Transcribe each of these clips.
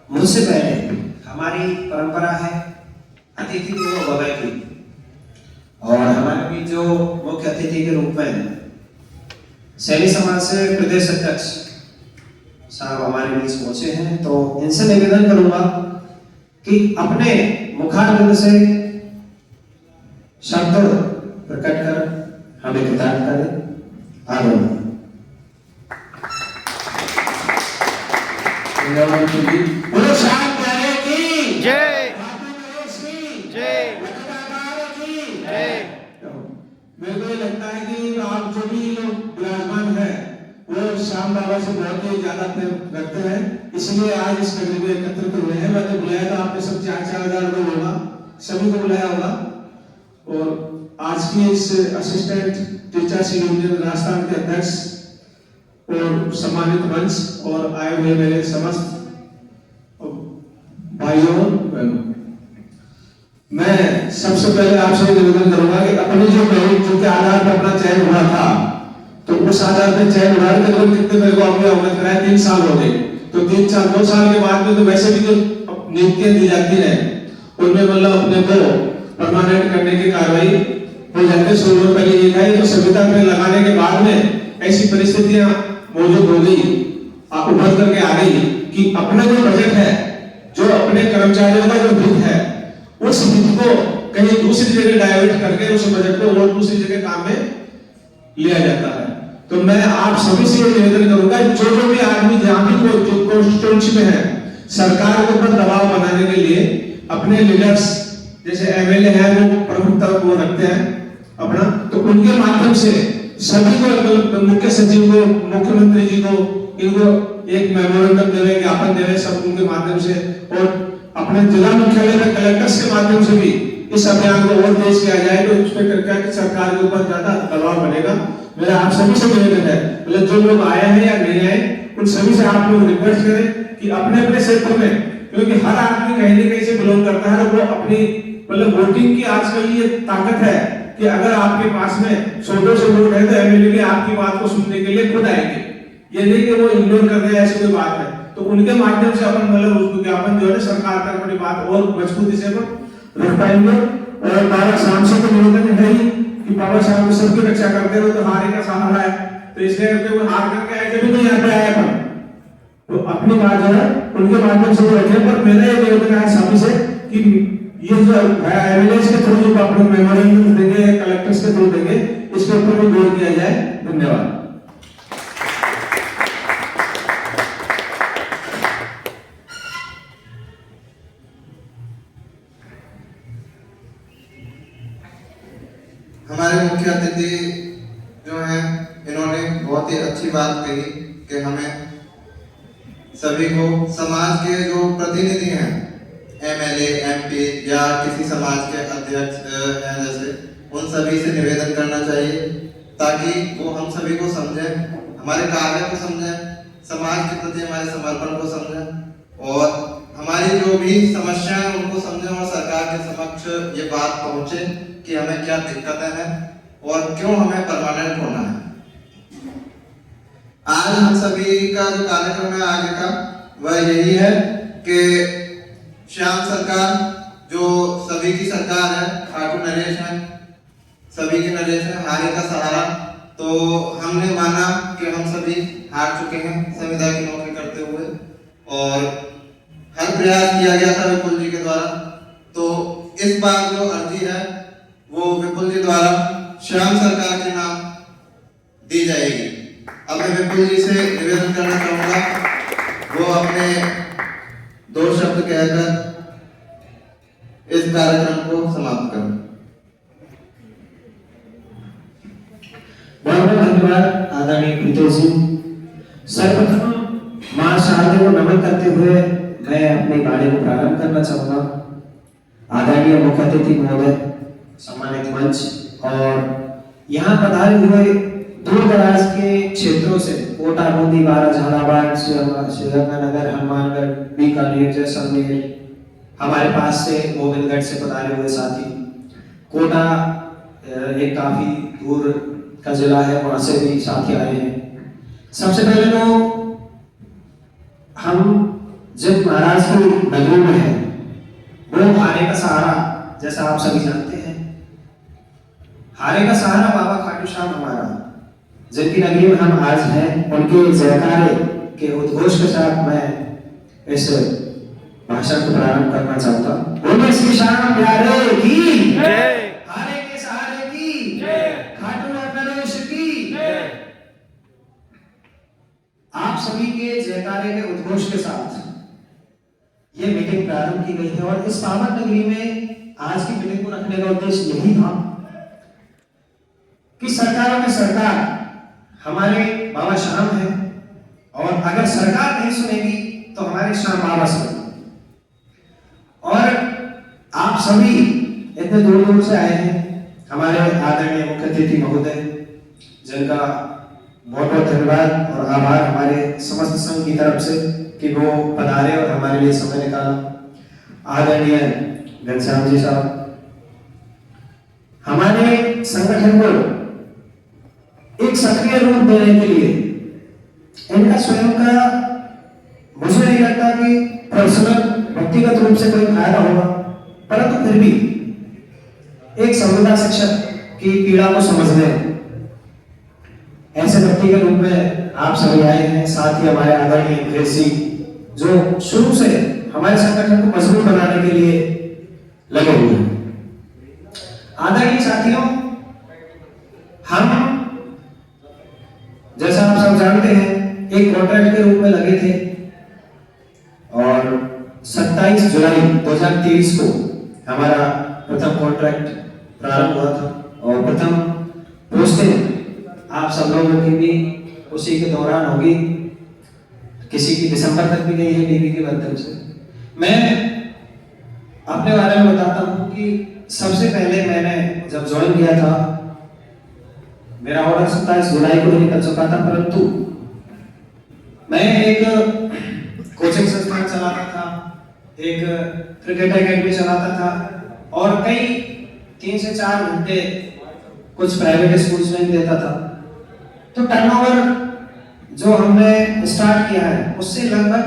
मुझसे पहले हमारी परंपरा है अतिथि देवो भव की, और हमारे भी जो मुख्य अतिथि के रूप में सैनी समाज से प्रदेश अध्यक्ष साहब हमारे बीच पहुंचे हैं, तो इनसे निवेदन करूंगा कि अपने मुखारविंद से शब्द प्रकट कर हमें कृतार्थ करें। आगे बोलो श्याम प्यारे की जय जय जय। मेरे को ये लगता है कि आप जो भी लोग विराजमान है वो श्याम बाबा से बहुत ही ज्यादा प्रेम रखते हैं, इसलिए आज इस कमरे में एकत्रित हुए हैं। मैंने बुलाया था, आपने सब 4,000 लोग होगा, सभी को बुलाया होगा। और आज की इस असिस्टेंट टीचर्स यूनियन राजस्थान के अध्यक्ष और सम्मानित मंच और आए हुए मेरे समस्त भाइयों बहनों, मैं सबसे पहले आपसे निवेदन करूंगा कि अपनी जो मेरिट जो के आधार पर अपना चयन हुआ था, तो उस आधार पर चयन हुआ के लोग कितने मेरे को आपने अवगत कराया, 3 साल हो गए। तो 3 साल 2 साल के बाद में तो वैसे भी जो नियुक्तियां दी जाती है उनमें मतलब अपने को परमानेंट करने की कार्रवाई हो जाती है। 16 पहले ये था, तो संविधा में लगाने के बाद में ऐसी परिस्थितियां मौजूद हो गई, उभर करके आ गई कि अपना जो बजट है, जो अपने कर्मचारियों का जो हित है, उस हित को कहीं दूसरी जगह डाइवर्ट करके उस बजट को और दूसरी जगह काम में लिया जाता है। तो मैं आप सभी से निवेदन करूंगा, जो भी आदमी जहां भी कोई कॉन्स्टिट्यूएंसी में है, सरकार के ऊपर दबाव बनाने के लिए अपने लीडर्स जैसे एमएलए हैं वो प्रमुखता को रखते हैं अपना, तो उनके माध्यम से सभी को, मुख्य सचिव को, मुख्यमंत्री जी को, इनको एक मेमोरेंडम दे रहे, ज्ञापन दे रहे, सब उनके माध्यम से, और अपने जिला मुख्यालय में कलेक्टर्स के माध्यम से भी इस अभियान को और तेज किया जाए, तो उस पर करके सरकार के ऊपर ज्यादा दबाव बनेगा। मेरा आप सभी से निवेदन है, मतलब जो लोग आए हैं या नहीं आए, उन सभी से आप लोग रिक्वेस्ट करें कि अपने अपने क्षेत्र में, क्योंकि हर आदमी कहीं न कहीं से बिलोंग करता है, वो अपनी मतलब वोटिंग की आजकल ये ताकत है कि अगर आपके पास में 100-200 वोट है तो एमएलए भी आपकी बात को सुनने के लिए खुद आएंगे। ये नहीं कि वो इग्नोर कर रहे हैं, ऐसी कोई बात है। तो उनके माध्यम से अपन मतलब उस विज्ञापन जो है सरकार तक अपनी बात और मजबूती से रख पाएंगे। और बाबा शाम से तो निवेदन है ही कि बाबा शाम को सबकी रक्षा करते रहो, तो हारे का सहारा है, तो इसलिए करके वो हार करके आए जब भी यहाँ पे आए अपन, तो अपनी बात जो है उनके माध्यम से वो रखें। पर मेरा ये निवेदन है सभी से कि ये जो एमएलए के थ्रू जो अपने मेमोरेंडम देंगे, कलेक्टर्स के थ्रू देंगे, इसके ऊपर भी गौर किया जाए। धन्यवाद। हमारे मुख्य अतिथि जो हैं, इन्होंने बहुत ही अच्छी बात कही कि हमें सभी को समाज के जो प्रतिनिधि हैं, एमएलए, एमपी या किसी समाज के अध्यक्ष हैं जैसे, उन सभी से निवेदन करना चाहिए ताकि वो हम सभी को समझें, हमारे कार्य को समझें, समाज के प्रति हमारे समर्पण को समझें और हमारी जो भी समस्याएं हैं उनको समझें और सरकार के समक्ष ये बात पहुंचे कि हमें क्या दिक्कतें हैं और क्यों हमें परमानेंट होना है। आज हम सभी का जो कार्यक्रम है आगे का वह यही है कि श्याम सरकार जो सभी की सरकार है, खाटू नरेश है, सभी के नरेश है, हारे का सहारा, तो हमने माना कि हम सभी हार चुके हैं संविदा की नौकरी करते हुए और हर प्रयास किया गया था विपुल जी के द्वारा। तो इस बार जो अर्जी है वो विपुल जी द्वारा श्याम सरकार के नाम दी जाएगी। अब मैं विपुल जी से निवेदन करना चाहूंगा वो अपने 2 शब्द कहकर इस कार्यक्रम को समाप्त करें। बहुत बहुत धन्यवाद आदरणीय प्रीतोष जी। सर्वप्रथम मां शारदे को नमन करते हुए मैं अपनी वाणी को प्रारंभ करना चाहूंगा। आदरणीय मुख्य अतिथि महोदय, सम्मानित मंच और यहाँ पधारे हुए दूर दराज के क्षेत्रों से, कोटा, बूंदी, बारा, झालावाड़, श्रीगंगानगर, हनुमानगढ़, बीकानेर, जैसलमेर, हमारे पास से गोविंदगढ़ से पधारे हुए साथी, कोटा एक काफी दूर का जिला है, वहां से भी साथी आए हैं। सबसे पहले तो हम जिन महाराज की नगरी में है वो हारे का सहारा, जैसा आप सभी जानते हैं। हारे का सहारा बाबा खाटू श्याम हमारा, जिनकी नगरी में हम आज हैं, उनके जयकारे के उद्घोष के साथ मैं इस भाषण को प्रारंभ करना चाहता हूँ। बोले श्री श्याम प्यारे की जय। हारे के सहारे की जय। खाटू नरेश की जय। आप सभी के जयकारे के उद्घोष के साथ ये मीटिंग प्रारंभ की गई है और इस पावन नगरी में आज की मीटिंग को रखने का उद्देश्य यही था कि सरकारों में सरकार हमारे बाबा श्याम है, और अगर सरकार नहीं सुनेगी तो हमारे श्याम बाबा सुनेंगे। और आप सभी इतने दूर दूर से आए हैं, हमारे आदरणीय मुख्य अतिथि महोदय, जिनका बहुत बहुत धन्यवाद और आभार हमारे समस्त संघ की तरफ से कि वो पधारे और हमारे लिए समय निकाला। आदरणीय घनश्याम जी साहब, हमारे संगठन को एक सक्रिय रूप देने के लिए इनका स्वयं का मुझे नहीं लगता कि पर्सनल व्यक्तिगत रूप से कोई फायदा होगा, परंतु फिर भी एक संविदा शिक्षक की पीड़ा को समझने ऐसे व्यक्ति के रूप में आप सभी आए हैं। साथ ही हमारे आदरणीय अंग्रेज जी, जो शुरू से हमारे संगठन को मजबूत बनाने के लिए लगे हुए हैं। आदरणीय साथियों, हम जैसा आप सब जानते हैं एक कॉन्ट्रैक्ट के रूप में लगे थे और 27 जुलाई 2023 को हमारा प्रथम कॉन्ट्रैक्ट प्रारंभ हुआ था और प्रथम पोस्टिंग आप सब लोगों की भी उसी के दौरान होगी। किसी की दिसंबर तक भी गई है डीबी के माध्यम से। मैं अपने बारे में बताता हूँ कि सबसे पहले मैंने जब ज्वाइन किया था, मेरा ऑर्डर 27 जुलाई को ही निकल चुका था, परंतु मैं एक कोचिंग संस्थान चलाता था, एक क्रिकेट एकेडमी चलाता था और कई 3 से 4 घंटे कुछ प्राइवेट स्कूल्स में देता था। तो टर्नओवर जो हमने स्टार्ट किया है उससे लगभग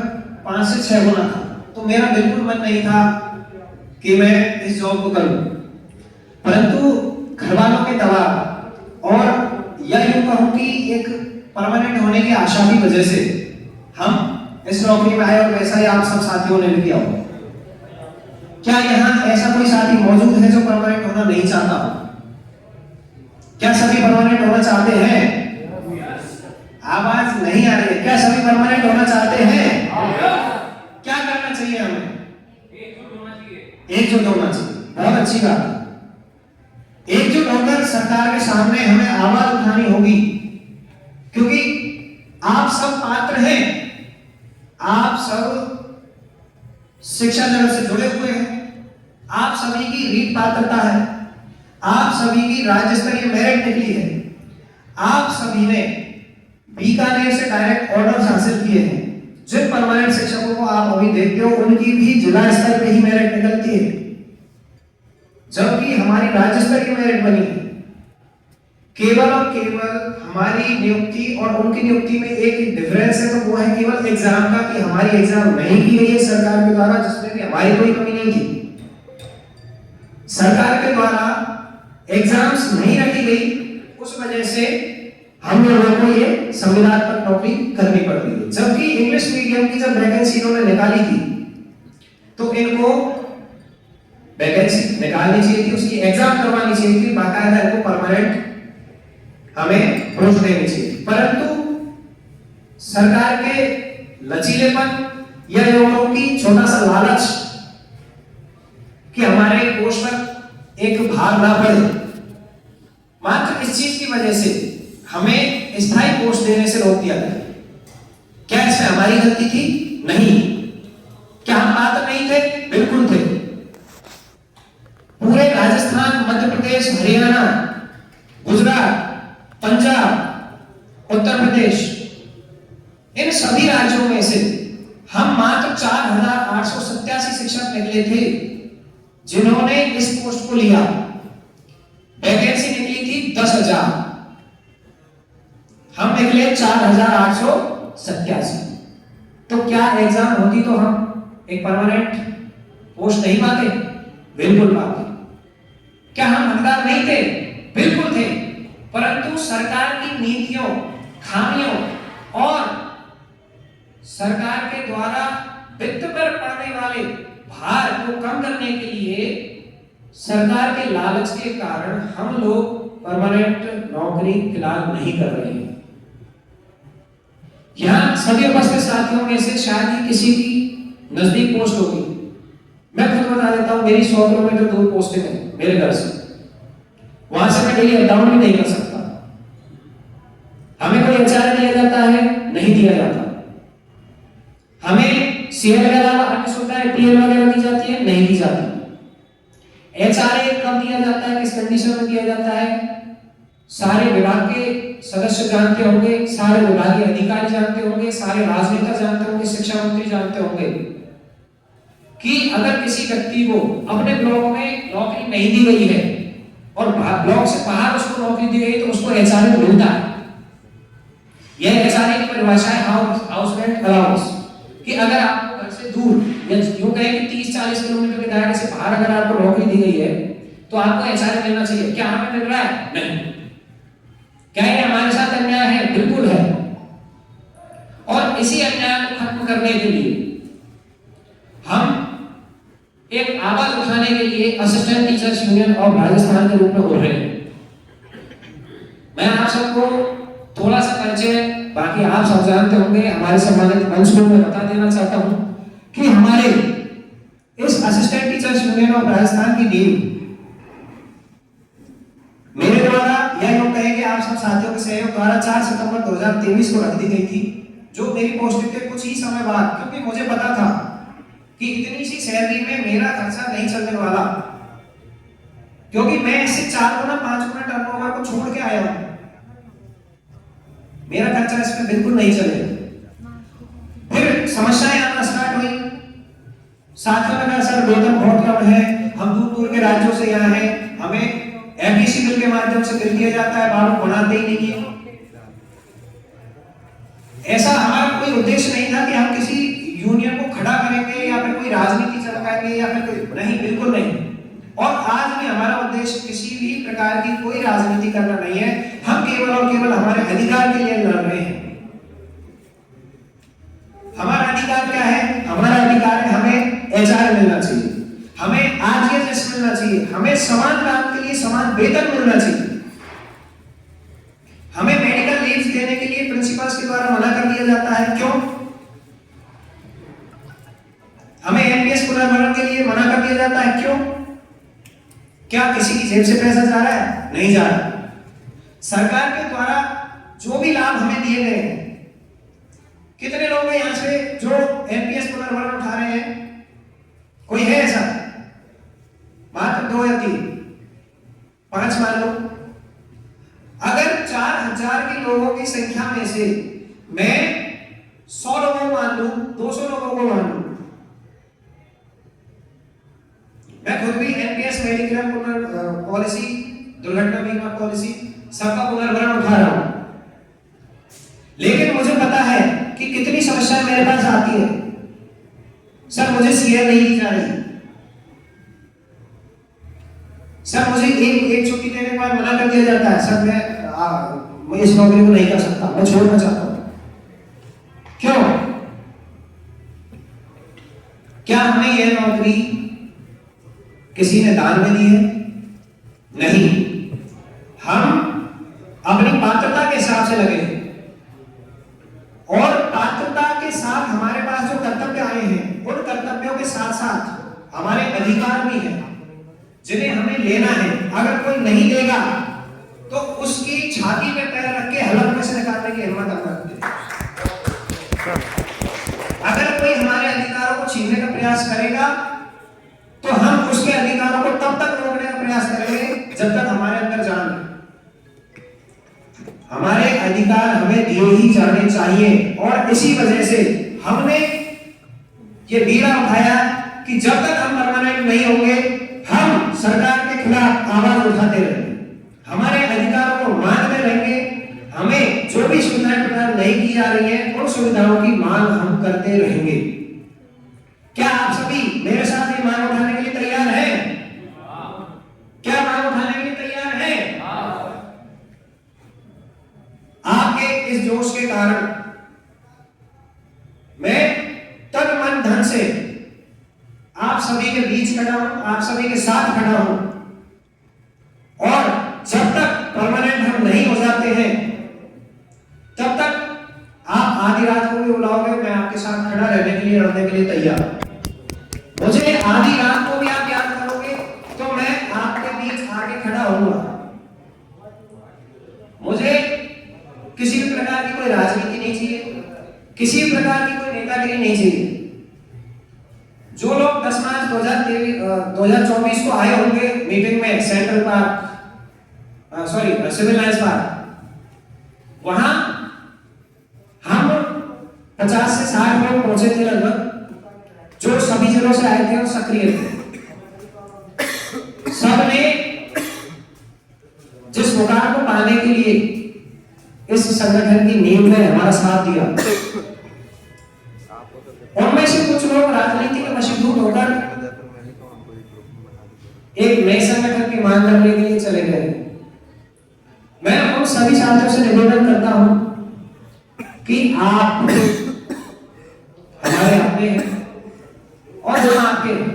5 से 6 गुना था। तो मेरा बिल्कुल मन नहीं था कि मैं इस जॉब को करूं, परंतु घर वालों के दबाव और या यूं कहूं कि एक परमानेंट होने की आशा की वजह से हम इस नौकरी में आए और वैसा ही आप सब साथियों ने भी किया होगा। क्या यहाँ ऐसा कोई साथी मौजूद है जो परमानेंट होना नहीं चाहता? क्या सभी परमानेंट होना चाहते हैं? आवाज नहीं आ रही है। क्या सभी परमानेंट होना चाहते हैं? क्या करना चाहिए हमें? एकजुट होना चाहिए। बहुत अच्छी बात है। एकजुट होकर सरकार के सामने हमें आवाज उठानी होगी, क्योंकि आप सब पात्र हैं, आप सब शिक्षा जगत से जुड़े हुए हैं, आप सभी की रीट पात्रता है, आप सभी की राज्य स्तरीय मेरिट निकली है, आप सभी ने बीकानेर से डायरेक्ट ऑर्डर्स हासिल किए हैं। जिन परमानेंट शिक्षकों को आप अभी देखते हो उनकी भी जिला स्तर पे ही मेरिट निकलती है, जबकि हमारी राज्य स्तरीय मेरिट बनी है। केवल और केवल हमारी नियुक्ति और उनकी नियुक्ति में एक डिफरेंस है, तो वो है केवल एग्जाम का, कि हमारी एग्जाम नहीं की गई है सरकार के द्वारा, जिसमें कि हमारी कोई कमी नहीं थी। सरकार के द्वारा एग्जाम्स नहीं रखी गई, उस वजह से हम लोगों को ये संविदात्मक नौकरी करनी पड़ती है। जबकि इंग्लिश मीडियम की जब वैकेंसी इन्होंने निकाली थी तो इनको वैकेंसी निकालनी चाहिए थी, उसकी एग्जाम करवानी चाहिए थी, बाकायदा इनको परमानेंट हमें पोस्ट देनी चाहिए। परंतु सरकार के लचीलेपन या लोगों की छोटा सा लालच कि हमारे पोस्ट पर एक भार ना पड़े, मात्र इस चीज की वजह से हमें स्थायी पोस्ट देने से रोक दिया गया। क्या इसमें हमारी गलती थी? नहीं। क्या हम पात्र नहीं थे? बिल्कुल थे। पूरे राजस्थान, मध्य प्रदेश, हरियाणा, गुजरात, पंजाब, उत्तर प्रदेश, इन सभी राज्यों में से हम मात्र 4,887 शिक्षक निकले थे जिन्होंने इस पोस्ट को लिया। वैकेंसी निकली थी 10,000, हम निकले 4,887। तो क्या एग्जाम होती तो हम एक परमानेंट पोस्ट नहीं पाते? बिल्कुल पाते। क्या हम हकदार नहीं थे? बिल्कुल थे। परंतु सरकार की नीतियों, खामियों और सरकार के द्वारा वित्त पर पड़ने वाले भार को कम करने के लिए सरकार के लालच के कारण हम लोग परमानेंट नौकरी फिलहाल नहीं कर रहे हैं। यहां सभी उपस्थित साथियों में से शायद ही किसी की नजदीक पोस्ट होगी। मैं खुद बता देता हूं, मेरी 100 किलोमीटर दूर पोस्टिंग है मेरे घर से। वहां से मैं डेली अप डाउन भी नहीं कर सकता। हमें कोई एचआर दिया जाता है? नहीं दिया जाता। हमें सीएल के अलावा अन्य सुविधाएं टीएल वगैरह दी जाती है? नहीं दी जाती। एचआरए कब दिया जाता है, किस कंडीशन में दिया जाता है? सारे विभाग के सदस्य जानते होंगे, सारे विभागीय अधिकारी जानते होंगे, सारे राजनेता जानते होंगे, शिक्षा मंत्री जानते होंगे कि अगर किसी व्यक्ति को अपने ब्लॉक में नौकरी नहीं दी गई है और ब्लॉक से बाहर उसको नौकरी दी गई तो उसको एचआरए मिलता है। यह एचआरए की परिभाषा है, हाउस रेंट अलाउंस, कि अगर आपको घर से दूर या यूं कहें कि 30-40 किलोमीटर के दायरे से बाहर अगर आपको नौकरी दी गई है तो आपको एचआरए मिलना चाहिए। क्या हमें मिल रहा है? नहीं। क्या ये हमारे साथ अन्याय है? बिल्कुल है। और इसी अन्याय को खत्म करने के लिए हम एक आवाज उठाने के लिए assistant teachers union of Rajasthan के रूप में हो रहे हैं। मैं आप सबको थोड़ा सा परिचय, बाकी आप सब जानते होंगे, हमारे सम्मानित मंच को मैं बता देना चाहता हूं कि हमारे इस assistant teachers union of Rajasthan की नींव मेरे द्वारा या यूं कहें कि आप सब साथियों के सहयोग द्वारा 4 सितंबर 2023 को रख दी गई थी, जो मेरी पोस्टिंग के कुछ ही समय बाद, क्योंकि मुझे पता था कि इतनी सी सैलरी में मेरा खर्चा नहीं चलने वाला, क्योंकि मैं इससे 4 गुना 5 गुना टर्नओवर को छोड़ के आया हूं। मेरा खर्चा इसमें बिल्कुल नहीं चलेगा। फिर समस्याएं आना स्टार्ट हुई। साथियों ने कहा सर वेतन बहुत कम है, हम दूर दूर के राज्यों से यहाँ हैं, हमें एमपीसी बिल के माध्यम से बिल दिया जाता है, बाबू बनाते ही नहीं है। ऐसा हमारा कोई उद्देश्य नहीं था कि हम किसी यूनियन को खड़ा करेंगे या फिर कोई राजनीति चलाएंगे या फिर कोई, नहीं, बिल्कुल नहीं। और आज भी हमारा उद्देश्य किसी भी प्रकार की कोई राजनीति करना नहीं है। हम केवल और केवल हमारे अधिकार के लिए लड़ रहे हैं। हमारा अधिकार क्या है? हमारा अधिकार है हमें एचआर मिलना चाहिए, हमें आरजीएस मिलना चाहिए, हमें समान काम के लिए समान वेतन मिलना चाहिए। हमें मेडिकल लीव्स देने के लिए प्रिंसिपल्स के द्वारा मना कर दिया जाता है। क्यों? हमें एनपीएस पुनर्भरण के लिए मना कर दिया जाता है। क्यों? क्या किसी की जेब से पैसा जा रहा है? नहीं जा रहा। सरकार के द्वारा जो भी लाभ हमें दिए गए हैं, कितने लोग हैं यहां से जो एनपीएस पुनर्भरण उठा रहे हैं? कोई है ऐसा? मात्र 2 या 3, 5 मान लो। अगर 4000 के लोगों की संख्या में से मैं 100 लोगों को मान लूं, 200 लोगों को मान लूं, मैं खुद भी एनपीएस मेडिक्लेम पॉलिसी, दुर्घटना बीमा पॉलिसी, सबका पुनर्भरण उठा रहा हूं, लेकिन मुझे पता है कि कितनी समस्याएं मेरे पास आती है। सर मुझे सीएल नहीं दी जा रही, सर मुझे एक छुट्टी देने के बाद मना कर दिया जाता है, सर मैं इस नौकरी को नहीं कर सकता, मैं छोड़ना चाहता हूं। क्यों? क्या हमें यह नौकरी किसी ने दान में दी है? नहीं, हम अपनी पात्रता के हिसाब से लगे हैं और पात्रता के साथ हमारे पास जो कर्तव्य आए हैं, उन कर्तव्यों के साथ साथ हमारे अधिकार भी हैं जिन्हें हमें लेना है। अगर कोई नहीं देगा तो उसकी छाती पे पैर रख के हलक में से निकालने की हिम्मत हम रखते हैं। अगर कोई हमारे अधिकारों को छीनने का प्रयास करेगा तो हम उसके अधिकारों को तब तक रोकने का प्रयास करेंगे जब तक हमारे अंदर जान है। हमारे अधिकार हमें दिए ही जाने चाहिए और इसी वजह से हमने ये बीड़ा उठाया कि जब तक हम परमानेंट नहीं होंगे हम सरकार के खिलाफ आवाज उठाते रहेंगे, हमारे अधिकारों को मांगते रहेंगे। हमें जो भी सुविधाएं प्रदान नहीं की जा रही हैं उन सुविधाओं की मांग हम करते रहेंगे। क्या ढंग से आप सभी के बीच खड़ा हूं, आप सभी के साथ खड़ा हूं, और जब तक परमानेंट हम नहीं हो जाते हैं तब तक आप आधी रात को भी बुलाओगे, मैं आपके साथ खड़ा रहने के लिए, लड़ने के लिए तैयार। मुझे आधी रात को भी आप याद करोगे तो मैं आपके बीच आके खड़ा होऊंगा। मुझे किसी भी प्रकार की कोई राजनीति नहीं चाहिए, किसी भी प्रकार की कोई नेतागिरी नहीं चाहिए। जो लोग 10 मार्च 2024 को आए होंगे मीटिंग में Central Park, Civil Lines Park, वहां हम 50 से 60 लोग पहुंचे थे लगभग, जो सभी जिलों से आए थे और सक्रिय थे। सबने जिस मुकाम को पाने के लिए इस संगठन की नींव में हमारा साथ दिया, उनमें से कुछ लोग राजनीति के वशीभूत होकर एक नए संगठन की मांग करने के लिए चले गए। मैं उन सभी साथियों से निवेदन करता हूं कि आप हमारे अपने हैं और हम आपके हैं।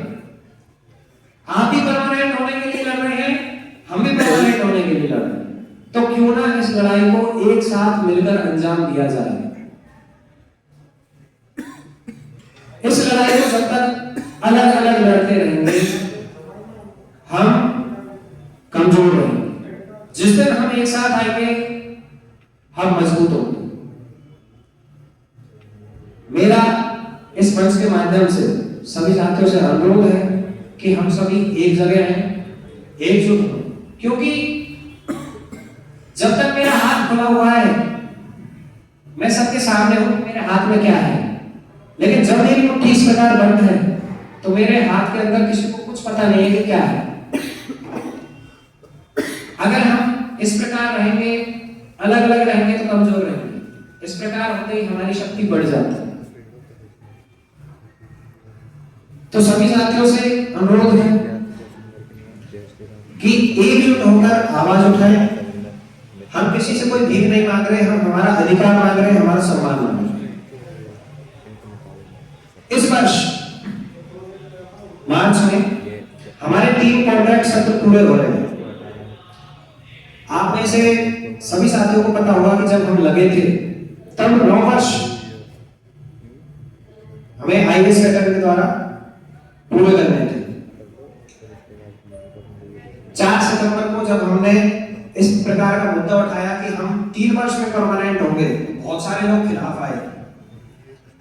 आप भी परमानेंट होने के लिए लड़ रहे हैं, हम भी परमानेंट होने के लिए लड़ रहे हैं, तो क्यों ना इस लड़ाई को एक साथ मिलकर अंजाम दिया जाए। इस लड़ाई को जब तक अलग अलग लड़ते रहेंगे हम कमजोर रहेंगे। जिस दिन हम एक साथ आएंगे हम मजबूत होंगे। मेरा इस मंच के माध्यम से सभी साथियों से अनुरोध है कि हम सभी एक जगह हैं, एकजुट हों, क्योंकि जब तक मेरा हाथ खुला हुआ है, मैं सबके सामने हूं, मेरे हाथ में क्या है, लेकिन जब मेरी मुट्ठी इस प्रकार बंद है तो मेरे हाथ के अंदर किसी को कुछ पता नहीं है कि क्या है। अगर हम इस प्रकार रहेंगे, अलग अलग रहेंगे तो कमजोर रहेंगे। इस प्रकार होते ही हमारी शक्ति बढ़ जाती है। तो सभी साथियों से अनुरोध है कि एकजुट होकर आवाज उठाएं। हम किसी से कोई भीख नहीं मांग रहे, हम हमारा अधिकार मांग रहे हैं, हमारा सम्मान मांग रहे हैं। इस वर्ष मार्च में हमारे 3 कॉन्ट्रैक्ट सत्र पूरे हो रहे हैं। आप में से सभी साथियों को पता होगा कि जब हम लगे थे तब 9 वर्ष हमें आईएएस कैडर के द्वारा पूरे करने थे। 4 सितंबर को जब हमने इस प्रकार का मुद्दा उठाया कि हम 3 वर्ष में परमानेंट होंगे, बहुत सारे लोग खिलाफ आए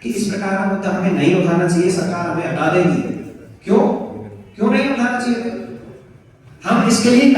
कि इस प्रकार का मुद्दा हमें नहीं उठाना चाहिए, सरकार हमें हटा देगी। क्यों नहीं उठाना चाहिए? हम इसके लिए